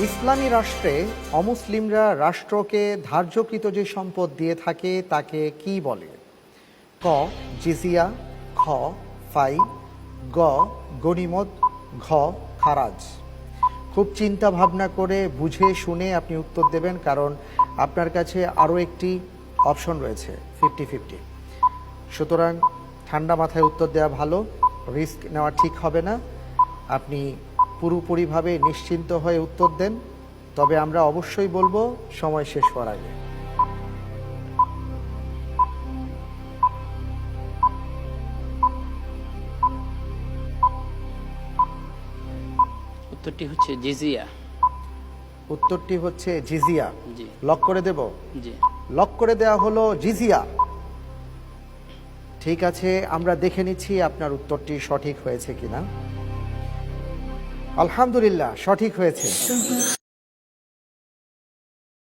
ইসলামী রাষ্ট্রে অমুসলিমরা রাষ্ট্রকে ধার্যকৃত যে সম্পদ দিয়ে থাকে তাকে কি বলে? ক জিজিয়া, খ ফাই, গ গনিমত, ঘ খারাজ। খুব চিন্তা ভাবনা করে বুঝে শুনে আপনি উত্তর দেবেন, কারণ আপনার কাছে আরও একটি অপশন রয়েছে 50-50। সুতরাং ঠান্ডা মাথায় উত্তর দেওয়া ভালো, রিস্ক নেওয়া ঠিক হবে না। আপনি পুরোপুরিভাবে নিশ্চিন্ত হয়ে উত্তর দেন, তবে আমরা অবশ্যই বলবো সময় শেষ হওয়ার আগে। উত্তরটি হচ্ছে জিজিয়া। উত্তরটি হচ্ছে জিজিয়া। জি লক করে দেব? জি। লক করে দেওয়া হলো জিজিয়া। ঠিক আছে, আমরা দেখে নিচ্ছি আপনার উত্তরটি সঠিক হয়েছে কিনা। আলহামদুলিল্লাহ, সঠিক হয়েছে।